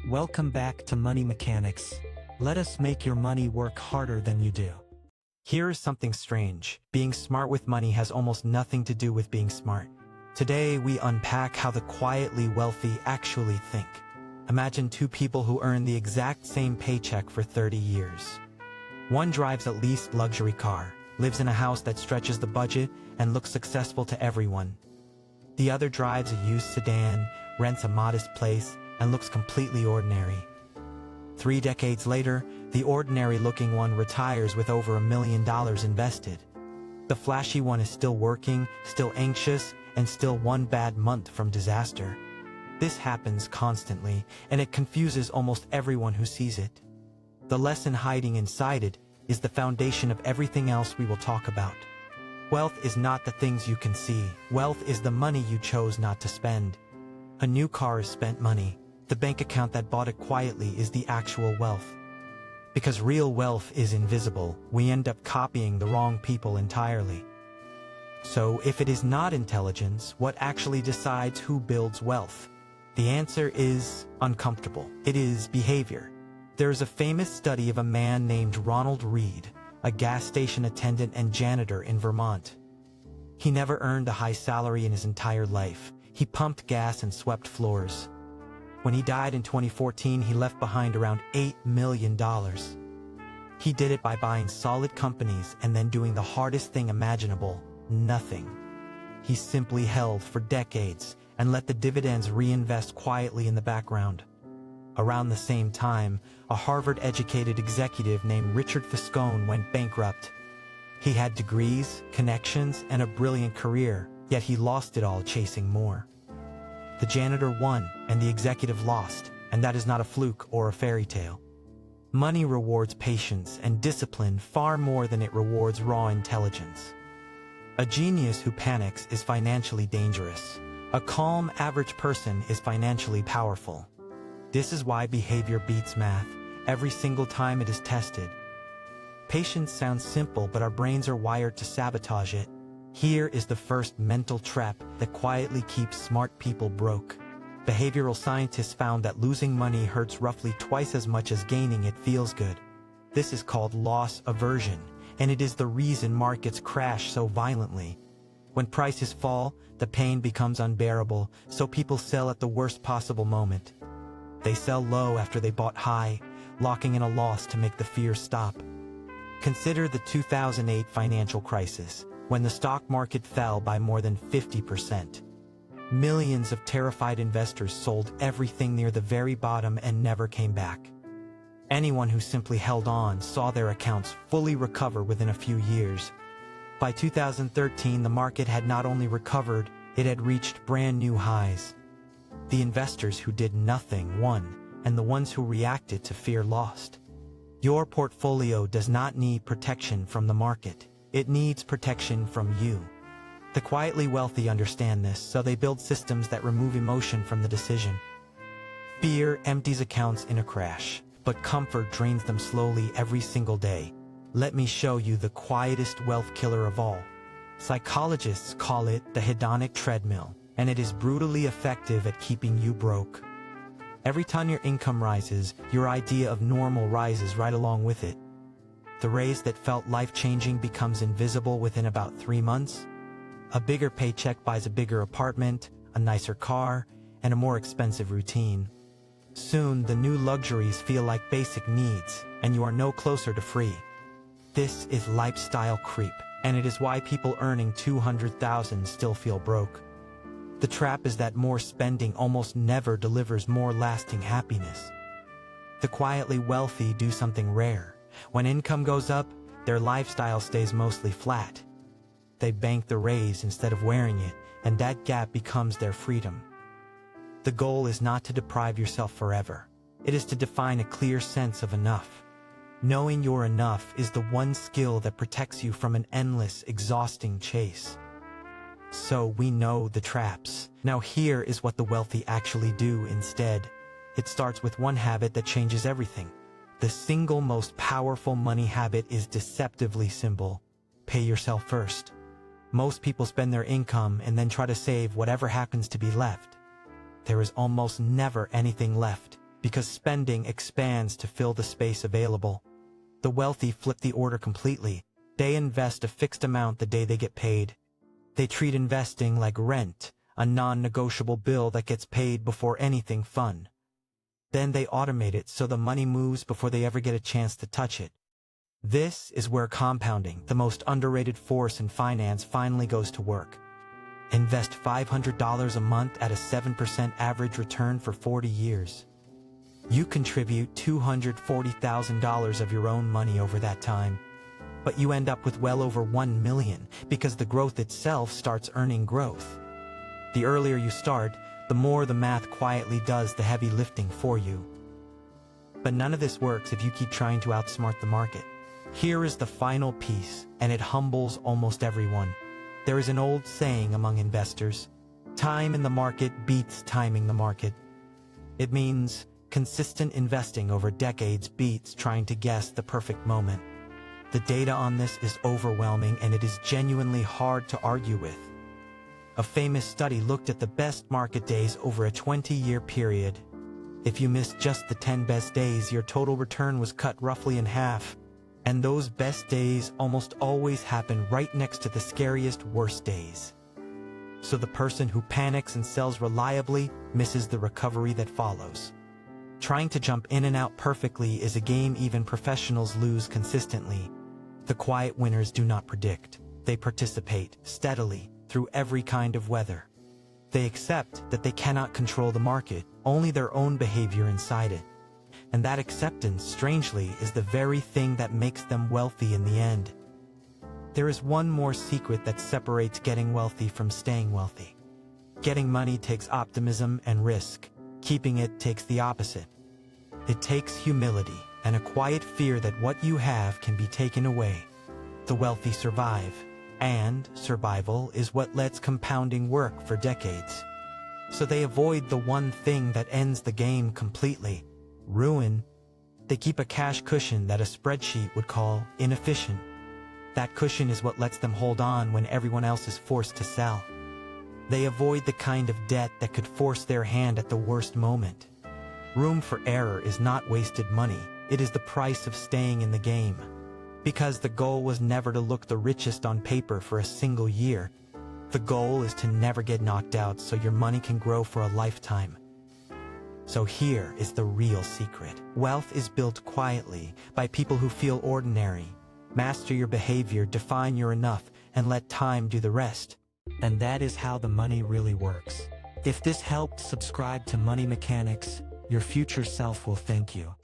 Welcome back to Money Mechanics. Let us make your money work harder than you do. Here is something strange. Being smart with money has almost nothing to do with being smart. Today, we unpack how the quietly wealthy actually think. Imagine two people who earn the exact same paycheck for 30 years. One drives a leased luxury car, lives in a house that stretches the budget, and looks successful to everyone. The other drives a used sedan, rents a modest place, and looks completely ordinary. 3 decades later, the ordinary-looking one retires with over $1 million invested. The flashy one is still working, still anxious, and still one bad month from disaster. This happens constantly, and it confuses almost everyone who sees it. The lesson hiding inside it is the foundation of everything else we will talk about. Wealth is not the things you can see. Wealth is the money you chose not to spend. A new car is spent money. The bank account that bought it quietly is the actual wealth. Because real wealth is invisible, we end up copying the wrong people entirely. So, if it is not intelligence, what actually decides who builds wealth? The answer is uncomfortable. It is behavior. There is a famous study of a man named Ronald Read, a gas station attendant and janitor in Vermont. He never earned a high salary in his entire life. He pumped gas and swept floors. When he died in 2014, he left behind around $8 million. He did it by buying solid companies and then doing the hardest thing imaginable, nothing. He simply held for decades and let the dividends reinvest quietly in the background. Around the same time, a Harvard-educated executive named Richard Fuscone went bankrupt. He had degrees, connections, and a brilliant career, yet he lost it all chasing more. The janitor won, and the executive lost, and that is not a fluke or a fairy tale. Money rewards patience and discipline far more than it rewards raw intelligence. A genius who panics is financially dangerous. A calm, average person is financially powerful. This is why behavior beats math, every single time it is tested. Patience sounds simple, but our brains are wired to sabotage it. Here is the first mental trap that quietly keeps smart people broke. Behavioral scientists found that losing money hurts roughly twice as much as gaining it feels good. This is called loss aversion, and it is the reason markets crash so violently. When prices fall, the pain becomes unbearable, so people sell at the worst possible moment. They sell low after they bought high, locking in a loss to make the fear stop. Consider the 2008 financial crisis, when the stock market fell by more than 50%. Millions of terrified investors sold everything near the very bottom and never came back. Anyone who simply held on saw their accounts fully recover within a few years. By 2013, the market had not only recovered, it had reached brand new highs. The investors who did nothing won, and the ones who reacted to fear lost. Your portfolio does not need protection from the market. It needs protection from you. The quietly wealthy understand this, so they build systems that remove emotion from the decision. Fear empties accounts in a crash, but comfort drains them slowly every single day. Let me show you the quietest wealth killer of all. Psychologists call it the hedonic treadmill, and it is brutally effective at keeping you broke. Every time your income rises, your idea of normal rises right along with it. The raise that felt life-changing becomes invisible within about 3 months. A bigger paycheck buys a bigger apartment, a nicer car, and a more expensive routine. Soon, the new luxuries feel like basic needs, and you are no closer to free. This is lifestyle creep, and it is why people earning $200,000 still feel broke. The trap is that more spending almost never delivers more lasting happiness. The quietly wealthy do something rare. When income goes up, their lifestyle stays mostly flat. They bank the raise instead of wearing it, and that gap becomes their freedom. The goal is not to deprive yourself forever. It is to define a clear sense of enough. Knowing you're enough is the one skill that protects you from an endless, exhausting chase. So we know the traps. Now here is what the wealthy actually do instead. It starts with one habit that changes everything. The single most powerful money habit is deceptively simple. Pay yourself first. Most people spend their income and then try to save whatever happens to be left. There is almost never anything left. because spending expands to fill the space available. The wealthy flip the order completely. They invest a fixed amount the day they get paid. They treat investing like rent, a non-negotiable bill that gets paid before anything fun. Then they automate it so the money moves before they ever get a chance to touch it. This is where compounding, the most underrated force in finance, finally goes to work. Invest $500 a month at a 7% average return for 40 years. You contribute $240,000 of your own money over that time, but you end up with well over $1 million because the growth itself starts earning growth. The earlier you start, the more the math quietly does the heavy lifting for you. But none of this works if you keep trying to outsmart the market. Here is the final piece, and it humbles almost everyone. There is an old saying among investors: time in the market beats timing the market. It means consistent investing over decades beats trying to guess the perfect moment. The data on this is overwhelming, and it is genuinely hard to argue with. A famous study looked at the best market days over a 20-year period. If you missed just the 10 best days, your total return was cut roughly in half. And those best days almost always happen right next to the scariest worst days. So the person who panics and sells reliably misses the recovery that follows. Trying to jump in and out perfectly is a game even professionals lose consistently. The quiet winners do not predict. They participate steadily through every kind of weather. They accept that they cannot control the market, only their own behavior inside it. And that acceptance, strangely, is the very thing that makes them wealthy in the end. There is one more secret that separates getting wealthy from staying wealthy. Getting money takes optimism and risk. Keeping it takes the opposite. It takes humility and a quiet fear that what you have can be taken away. The wealthy survive, and survival is what lets compounding work for decades. So they avoid the one thing that ends the game completely: ruin. They keep a cash cushion that a spreadsheet would call inefficient. That cushion is what lets them hold on when everyone else is forced to sell. They avoid the kind of debt that could force their hand at the worst moment. Room for error is not wasted money, it is the price of staying in the game. Because the goal was never to look the richest on paper for a single year. The goal is to never get knocked out so your money can grow for a lifetime. So here is the real secret. Wealth is built quietly by people who feel ordinary. Master your behavior, define your enough, and let time do the rest. And that is how the money really works. If this helped, subscribe to Money Mechanics. Your future self will thank you.